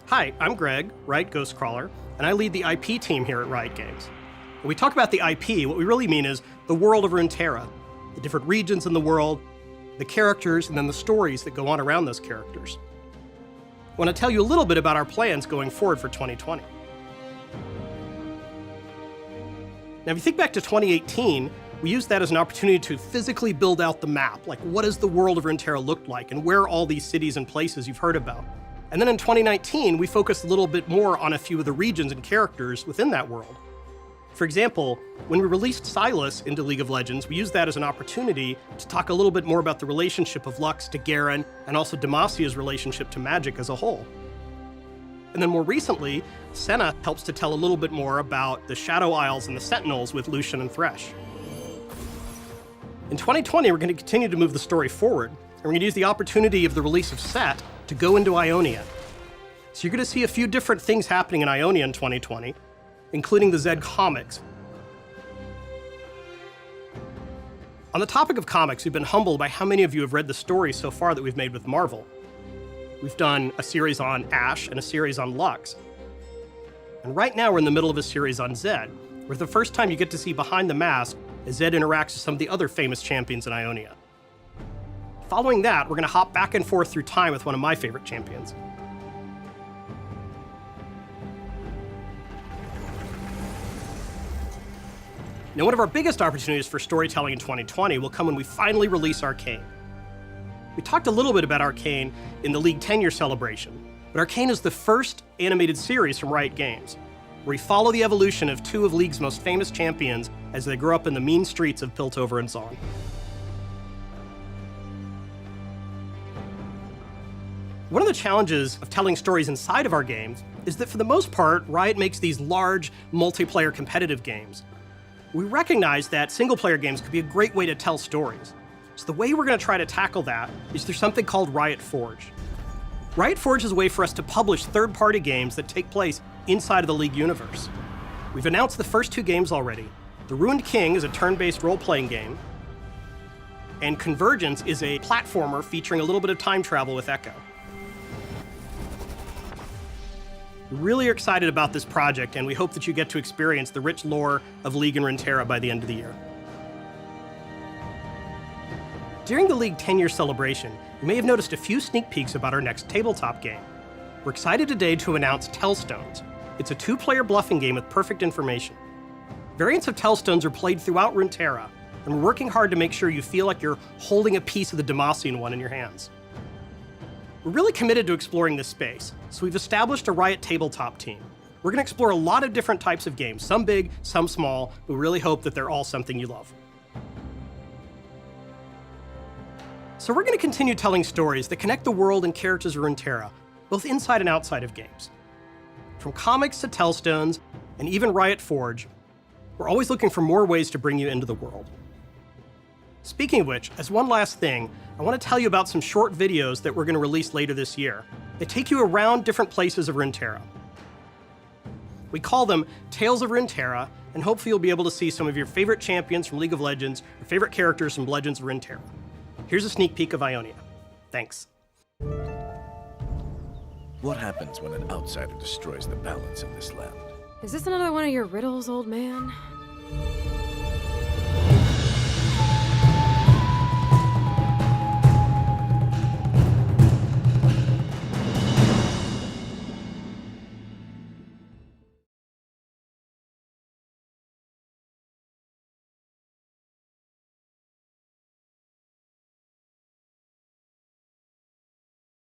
Hi, I'm Greg, Riot Ghostcrawler, and I lead the IP team here at Riot Games. When we talk about the IP, what we really mean is the world of Runeterra, the different regions in the world, the characters, and then the stories that go on around those characters. I want to tell you a little bit about our plans going forward for 2020. Now, if you think back to 2018, we used that as an opportunity to physically build out the map, like what does the world of Runeterra look like, and where are all these cities and places you've heard about. And then in 2019, we focused a little bit more on a few of the regions and characters within that world. For example, when we released Sylas into League of Legends, we used that as an opportunity to talk a little bit more about the relationship of Lux to Garen, and also Demasia's relationship to Magic as a whole. And then more recently, Senna helps to tell a little bit more about the Shadow Isles and the Sentinels with Lucian and Thresh. In 2020, we're going to continue to move the story forward, and we're going to use the opportunity of the release of Set to go into Ionia. So you're going to see a few different things happening in Ionia in 2020, including the Zed comics. On the topic of comics, we've been humbled by how many of you have read the stories so far that we've made with Marvel. We've done a series on Ashe and a series on Lux. And right now we're in the middle of a series on Zed, where the first time you get to see behind the mask as Zed interacts with some of the other famous champions in Ionia. Following that, we're going to hop back and forth through time with one of my favorite champions. Now, one of our biggest opportunities for storytelling in 2020 will come when we finally release Arcane. We talked a little bit about Arcane in the League 10-year celebration, but Arcane is the first animated series from Riot Games, where we follow the evolution of two of League's most famous champions as they grow up in the mean streets of Piltover and Zaun. One of the challenges of telling stories inside of our games is that for the most part, Riot makes these large, multiplayer competitive games. We recognize that single-player games could be a great way to tell stories. So the way we're going to try to tackle that is through something called Riot Forge. Riot Forge is a way for us to publish third-party games that take place inside of the League universe. We've announced the first two games already. The Ruined King is a turn-based role-playing game, and Convergence is a platformer featuring a little bit of time travel with Echo. We really are excited about this project, and we hope that you get to experience the rich lore of League and Runeterra by the end of the year. During the League 10-year celebration, you may have noticed a few sneak peeks about our next tabletop game. We're excited today to announce Tellstones. It's a two-player bluffing game with perfect information. Variants of Tellstones are played throughout Runeterra, and we're working hard to make sure you feel like you're holding a piece of the Demasian one in your hands. We're really committed to exploring this space, so we've established a Riot tabletop team. We're going to explore a lot of different types of games, some big, some small. We really hope that they're all something you love. So we're going to continue telling stories that connect the world and characters of Runeterra, both inside and outside of games. From comics to Tellstones, and even Riot Forge, we're always looking for more ways to bring you into the world. Speaking of which, as one last thing, I want to tell you about some short videos that we're going to release later this year. They take you around different places of Runeterra. We call them Tales of Runeterra, and hopefully you'll be able to see some of your favorite champions from League of Legends, or favorite characters from Legends of Runeterra. Here's a sneak peek of Ionia. Thanks. What happens when an outsider destroys the balance in this land? Is this another one of your riddles, old man?